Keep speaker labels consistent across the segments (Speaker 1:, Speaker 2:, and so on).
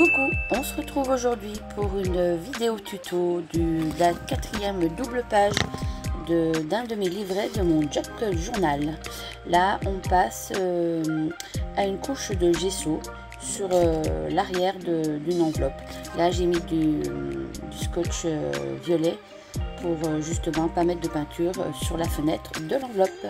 Speaker 1: Coucou, on se retrouve aujourd'hui pour une vidéo tuto de la 4e double page d'un de mes livrets de mon Joc Journal. Là on passe à une couche de gesso sur l'arrière d'une enveloppe. Là j'ai mis du scotch violet pour justement pas mettre de peinture sur la fenêtre de l'enveloppe.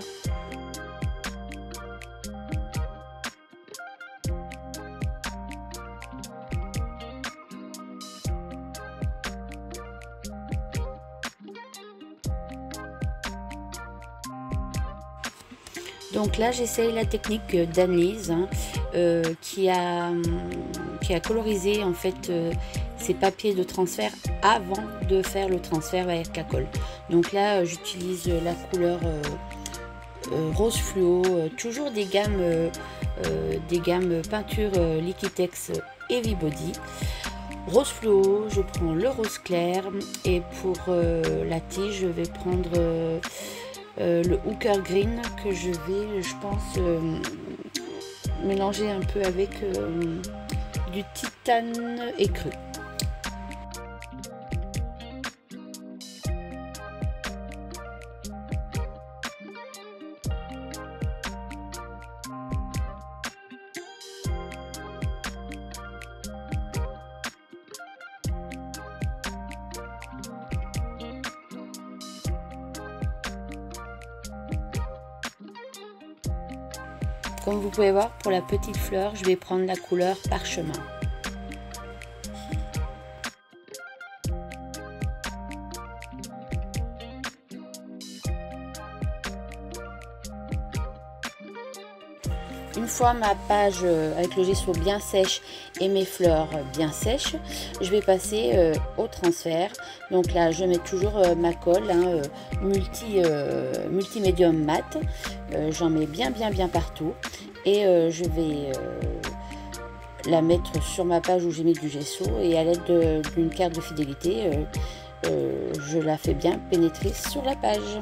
Speaker 1: Donc là j'essaye la technique d'Anne-Lise qui a colorisé en fait ces papiers de transfert avant de faire le transfert avec la colle. Donc là j'utilise la couleur rose fluo, toujours des gammes peinture Liquitex Heavy Body. Rose fluo, je prends le rose clair et pour la tige je vais prendre le Hooker Green que je pense mélanger un peu avec du titane écru. Comme vous pouvez voir, pour la petite fleur, je vais prendre la couleur Parchemin. Une fois ma page avec le gesso bien sèche et mes fleurs bien sèches, je vais passer au transfert. Donc là, je mets toujours ma colle multimédium mat. J'en mets bien partout et je vais la mettre sur ma page où j'ai mis du gesso et à l'aide d'une carte de fidélité, je la fais bien pénétrer sur la page.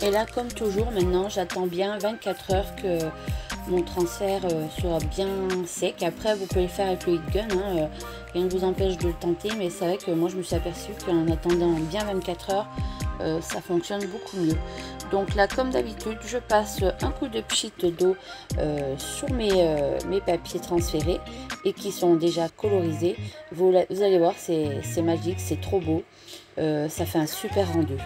Speaker 1: Et là, comme toujours, maintenant, j'attends bien 24 heures que mon transfert soit bien sec. Après, vous pouvez le faire avec le heat gun, hein, rien ne vous empêche de le tenter. Mais c'est vrai que moi, je me suis aperçue qu'en attendant bien 24 heures, ça fonctionne beaucoup mieux. Donc là, comme d'habitude, je passe un coup de pchit d'eau sur mes papiers transférés et qui sont déjà colorisés. Vous allez voir, c'est magique, c'est trop beau. Ça fait un super rendu.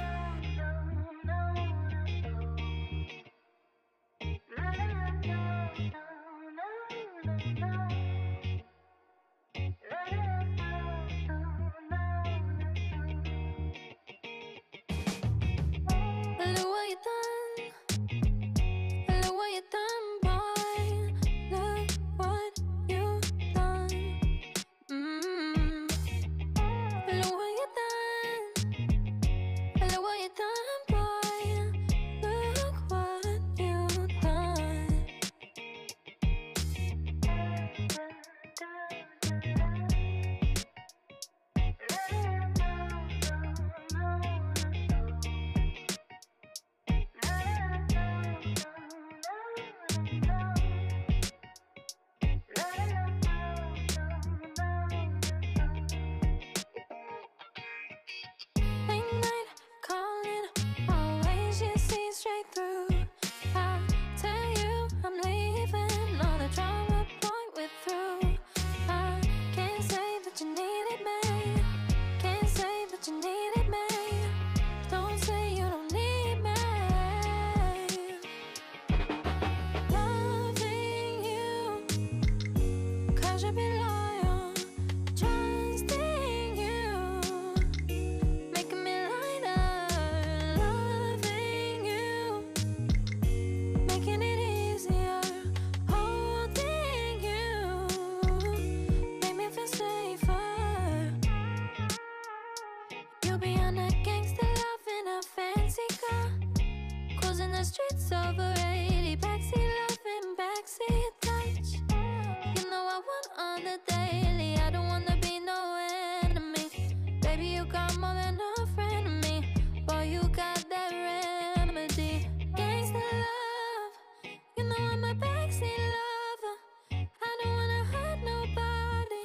Speaker 2: Streets over 80, backseat loving, backseat touch. You know I want on the daily. I don't wanna be no enemy. Baby, you got more than a friend of me. Boy, you got that remedy. Gangsta love. You know I'm a backseat lover. I don't wanna hurt nobody.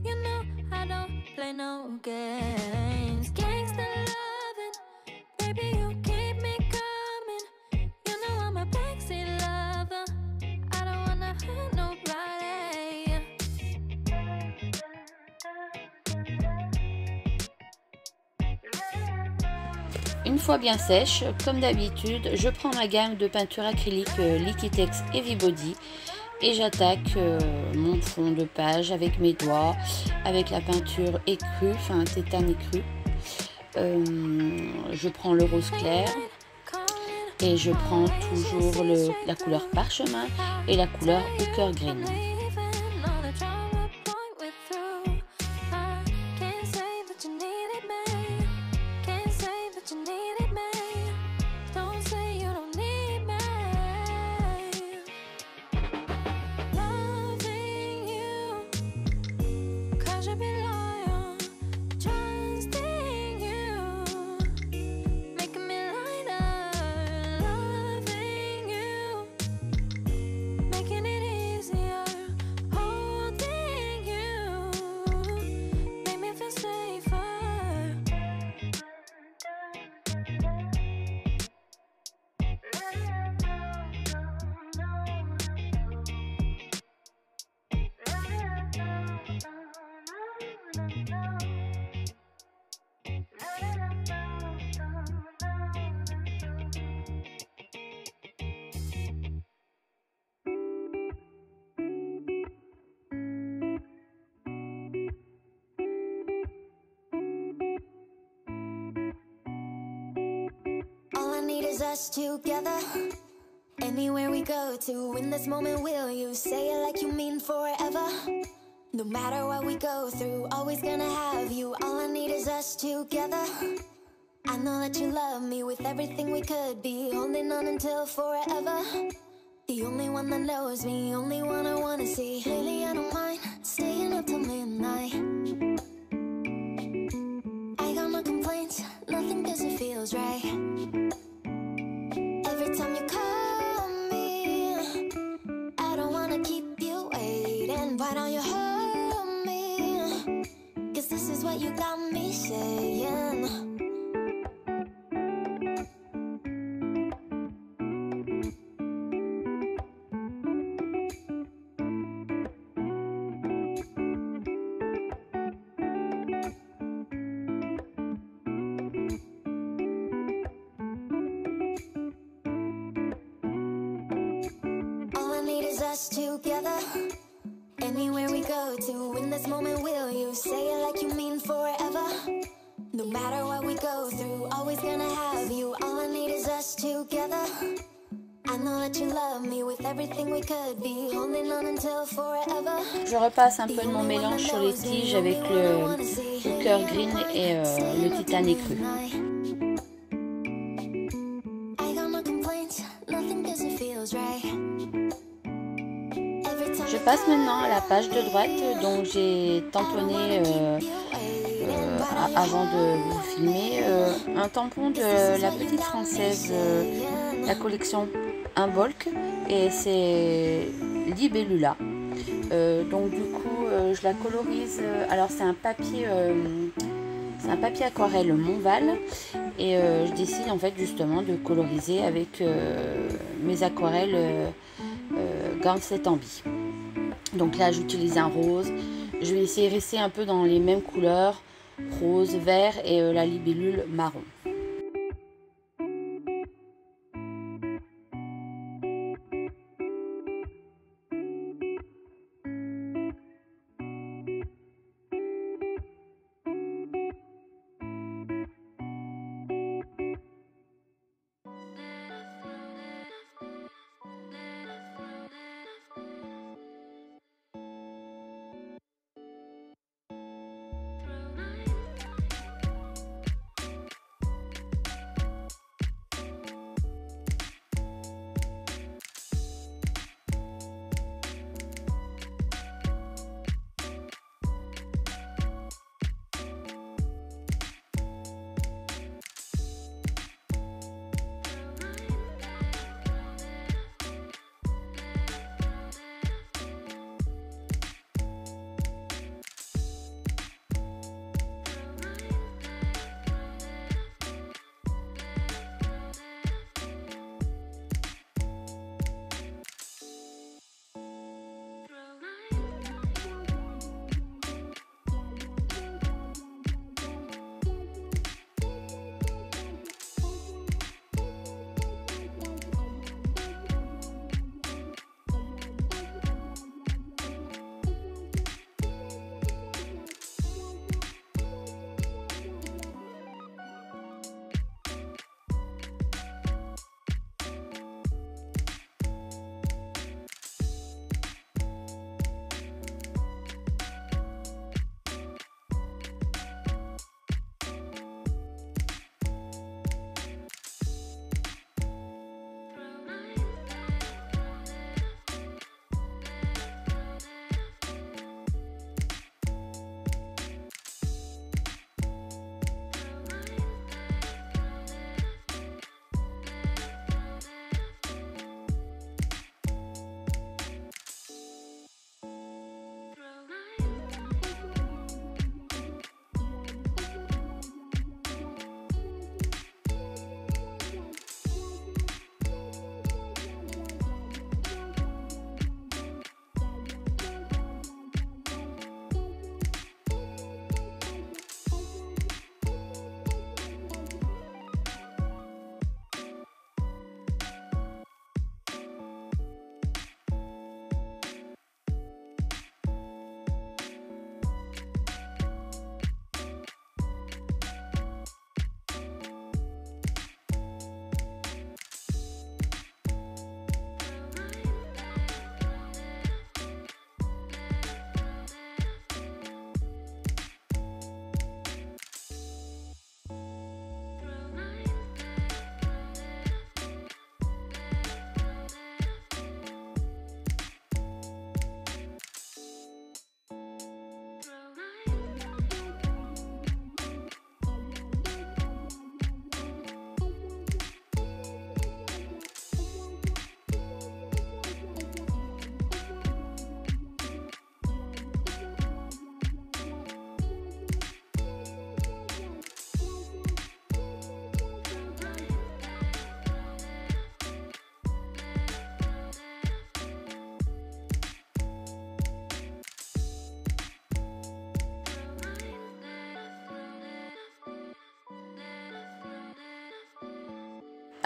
Speaker 2: You know I don't play no games. Gangsta loving. Baby, you keep me coming. You know I'm a backseat lover. I don't wanna hurt nobody.
Speaker 1: Une fois bien sèche, comme d'habitude, je prends ma gamme de peinture acrylique Liquitex Heavy Body et j'attaque mon fond de page avec mes doigts, avec la peinture écrue, enfin tétane écrue. Je prends le rose clair et je prends toujours la couleur parchemin et la couleur Hooker Green.
Speaker 2: Us together, anywhere we go to, in this moment will you say it like you mean forever? No matter what we go through, always gonna have you. All I need is us together. I know that you love me with everything we could be, holding on until forever. The only one that knows me, only one I wanna see. Lately I don't mind staying up till midnight. I got no complaints, nothing cause it feels right. Every time you call me, I don't wanna keep you waiting. Why don't you hold me? Cause this is what you got me saying. Us together, anywhere we go to, in this moment will you say it like you mean forever? No matter what we go through, always gonna have you. All I need is us together. I know that you love me with everything we could be, holding on until forever.
Speaker 1: Je repasse un peu de mon mélange sur les tiges avec le Hooker Green et le titane écru. Je passe maintenant à la page de droite dont j'ai tamponné avant de vous filmer un tampon de la petite française, la collection Imbolc, et c'est Libellula. Donc du coup je la colorise, alors c'est un papier aquarelle Montval, et je décide en fait justement de coloriser avec mes aquarelles Ganset Ambi. Donc là j'utilise un rose, je vais essayer de rester un peu dans les mêmes couleurs, rose, vert et la libellule marron.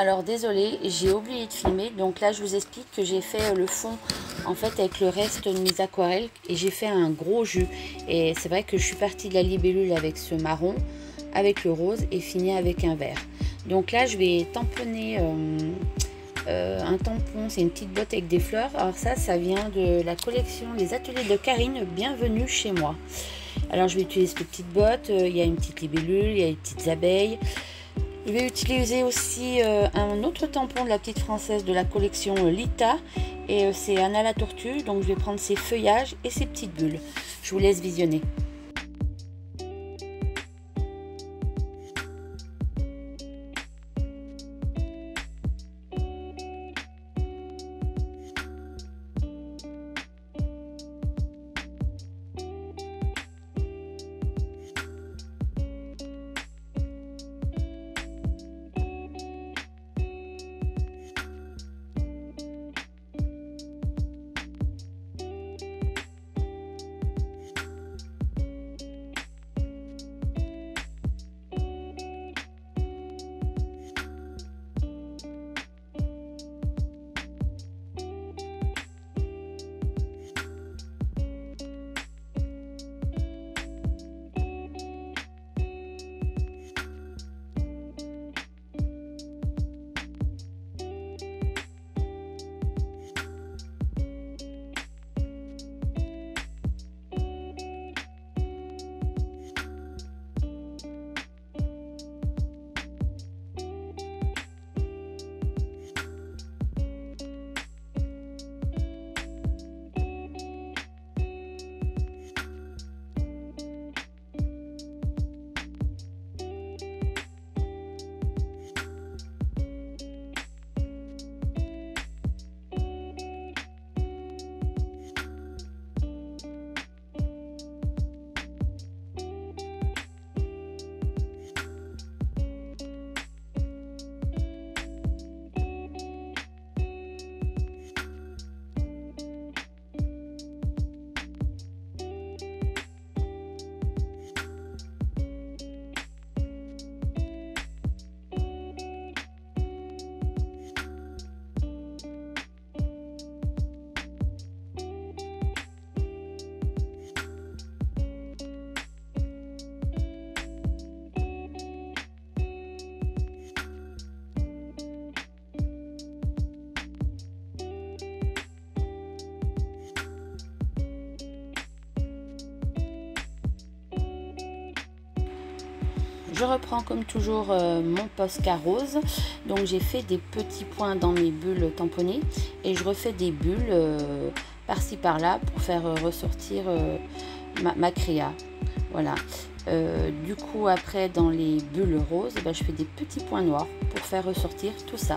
Speaker 1: Alors désolée, j'ai oublié de filmer, donc là je vous explique que j'ai fait le fond en fait avec le reste de mes aquarelles et j'ai fait un gros jus. Et c'est vrai que je suis partie de la libellule avec ce marron, avec le rose et fini avec un vert. Donc là je vais tamponner un tampon, c'est une petite botte avec des fleurs. Alors ça vient de la collection des ateliers de Karine, bienvenue chez moi. Alors je vais utiliser cette petite botte, il y a une petite libellule, il y a des petites abeilles. Je vais utiliser aussi un autre tampon de la petite française de la collection Lita. Et c'est Anna la tortue. Donc je vais prendre ses feuillages et ses petites bulles. Je vous laisse visionner. Je reprends comme toujours mon Posca rose. Donc j'ai fait des petits points dans mes bulles tamponnées et je refais des bulles par-ci par-là pour faire ressortir ma créa. Voilà. Du coup après dans les bulles roses, je fais des petits points noirs pour faire ressortir tout ça.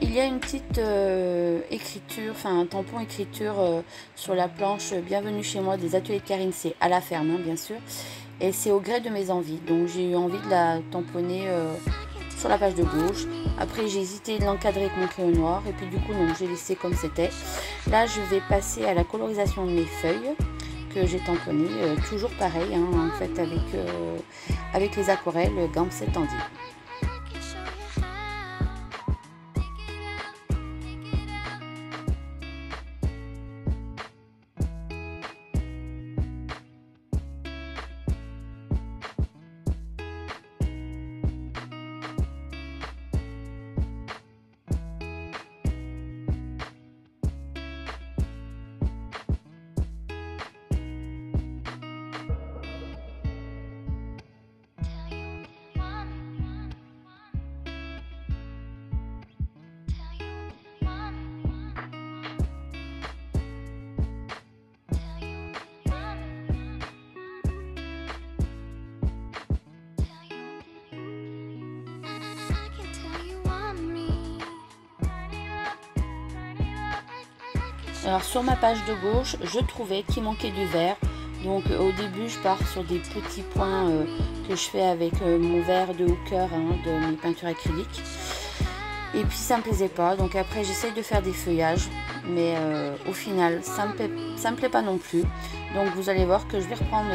Speaker 1: Il y a une petite écriture, enfin un tampon écriture sur la planche bienvenue chez moi des ateliers de Karine, c'est à la ferme hein, bien sûr, et c'est au gré de mes envies, donc j'ai eu envie de la tamponner sur la page de gauche. Après j'ai hésité de l'encadrer avec mon crayon noir et puis du coup non, j'ai laissé comme c'était. Là je vais passer à la colorisation de mes feuilles que j'ai tamponnées, toujours pareil hein, en fait avec les aquarelles Gamset Andy. Alors sur ma page de gauche, je trouvais qu'il manquait du vert. Donc au début, je pars sur des petits points que je fais avec mon verre de hooker hein, de mes peintures acryliques. Et puis ça me plaisait pas, donc après j'essaye de faire des feuillages, mais au final ça me plaît pas non plus. Donc vous allez voir que je vais reprendre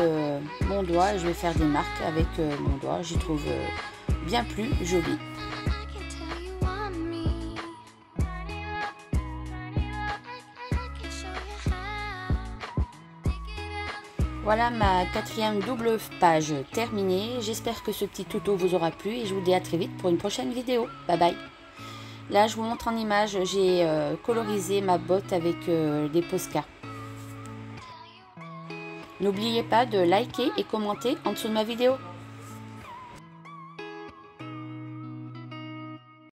Speaker 1: mon doigt et je vais faire des marques avec mon doigt. J'y trouve bien plus joli. Voilà ma 4e double page terminée. J'espère que ce petit tuto vous aura plu et je vous dis à très vite pour une prochaine vidéo. Bye bye. Là je vous montre en image, j'ai colorisé ma botte avec des Posca. N'oubliez pas de liker et commenter en dessous de ma vidéo.